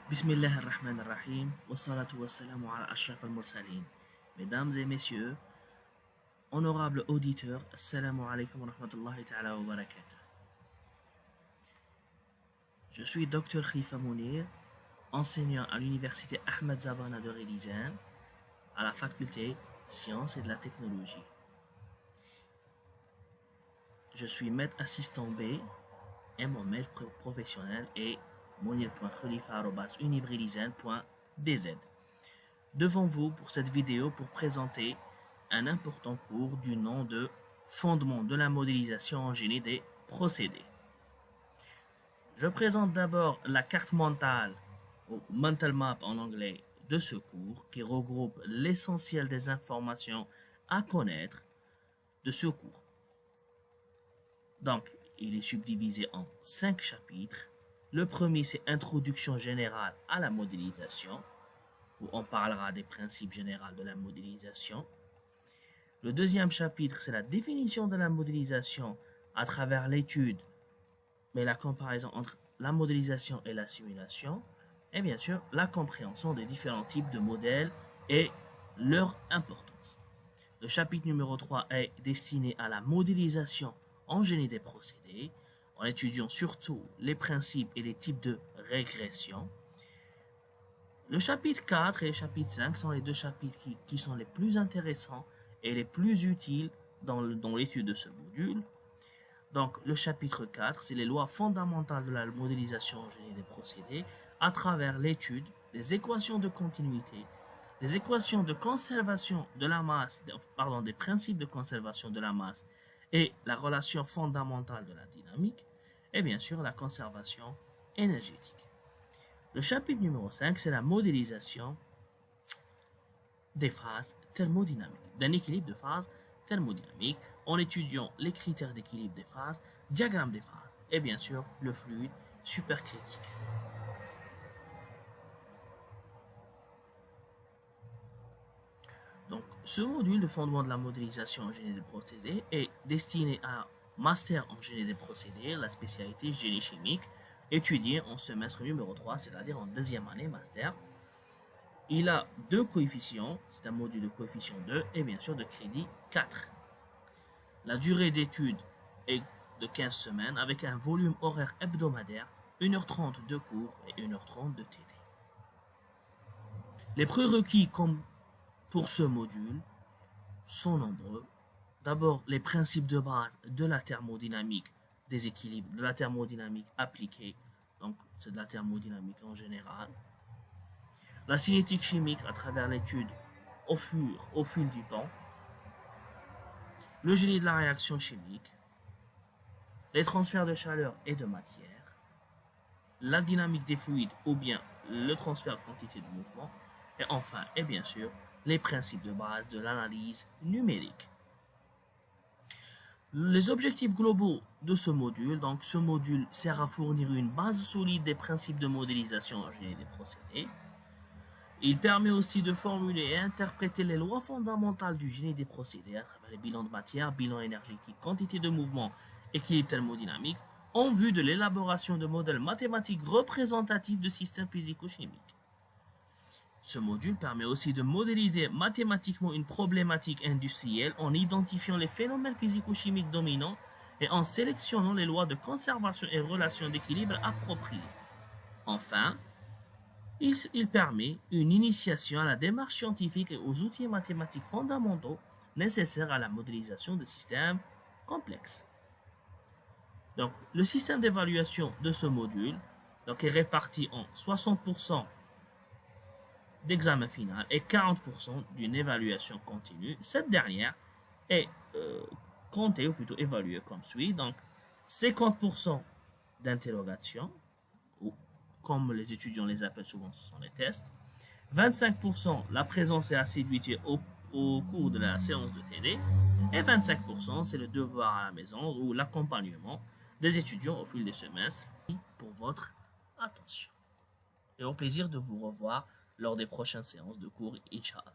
Bismillah ar-Rahman ar-Rahim, wa salatu wa salamu ala ashraf al-mursalin. Mesdames et messieurs, honorables auditeurs, assalamu alaikum wa rahmatullahi ta'ala wa barakatuh. Je suis Dr Khalifa Mounir, enseignant à l'université Ahmed Zabana de Relizane, à la faculté Sciences et de la Technologie. Je suis maître assistant B et mon mail professionnel est mounir.khalifa@univrelizane.dz. Devant vous pour cette vidéo pour présenter un important cours du nom de Fondement de la modélisation en génie des procédés. Je présente d'abord la carte mentale, ou mental map en anglais, de ce cours qui regroupe l'essentiel des informations à connaître de ce cours. Donc, il est subdivisé en 5 chapitres. Le premier, c'est Introduction générale à la modélisation, où on parlera des principes généraux de la modélisation. Le deuxième chapitre, c'est la définition de la modélisation à travers l'étude, mais la comparaison entre la modélisation et la simulation, et bien sûr, la compréhension des différents types de modèles et leur importance. Le chapitre numéro 3 est destiné à la modélisation en génie des procédés, en étudiant surtout les principes et les types de régression. Le chapitre 4 et le chapitre 5 sont les deux chapitres qui sont les plus intéressants et les plus utiles dans l'étude de ce module. Donc, le chapitre 4, c'est les lois fondamentales de la modélisation en génie des procédés à travers l'étude des équations de continuité, des équations de conservation de la masse, des principes de conservation de la masse et la relation fondamentale de la dynamique, et bien sûr la conservation énergétique. Le chapitre numéro 5, c'est la modélisation des phases thermodynamiques, d'un équilibre de phase thermodynamique, en étudiant les critères d'équilibre des phases, diagramme des phases, et bien sûr le fluide supercritique. Donc, ce module de fondement de la modélisation en génie des procédés est destiné à master en génie des procédés, la spécialité génie chimique, étudiée en semestre numéro 3, c'est-à-dire en deuxième année master. Il a 2 coefficients, c'est un module de coefficient 2 et bien sûr de crédit 4. La durée d'étude est de 15 semaines avec un volume horaire hebdomadaire, 1h30 de cours et 1h30 de TD. Les prérequis comme pour ce module sont nombreux. D'abord, les principes de base de la thermodynamique des équilibres, de la thermodynamique appliquée, donc c'est de la thermodynamique en général. La cinétique chimique à travers l'étude au fil du temps. Le génie de la réaction chimique. Les transferts de chaleur et de matière. La dynamique des fluides ou bien le transfert de quantité de mouvement. Et enfin, et bien sûr, les principes de base de l'analyse numérique. Les objectifs globaux de ce module, donc ce module sert à fournir une base solide des principes de modélisation en génie des procédés. Il permet aussi de formuler et interpréter les lois fondamentales du génie des procédés à travers les bilans de matière, bilan énergétique, quantité de mouvement, équilibre thermodynamique, en vue de l'élaboration de modèles mathématiques représentatifs de systèmes physico-chimiques. Ce module permet aussi de modéliser mathématiquement une problématique industrielle en identifiant les phénomènes physico-chimiques dominants et en sélectionnant les lois de conservation et relations d'équilibre appropriées. Enfin, il permet une initiation à la démarche scientifique et aux outils mathématiques fondamentaux nécessaires à la modélisation de systèmes complexes. Donc, le système d'évaluation de ce module est réparti en 60% d'examen final et 40% d'une évaluation continue. Cette dernière est comptée ou plutôt évaluée comme suit. Donc 50% d'interrogation, ou comme les étudiants les appellent souvent, ce sont les tests. 25% la présence et assiduité au cours de la séance de TD. Et 25% c'est le devoir à la maison ou l'accompagnement des étudiants au fil des semestres. Pour votre attention. Et au plaisir de vous revoir lors des prochaines séances de cours, Inch'Allah.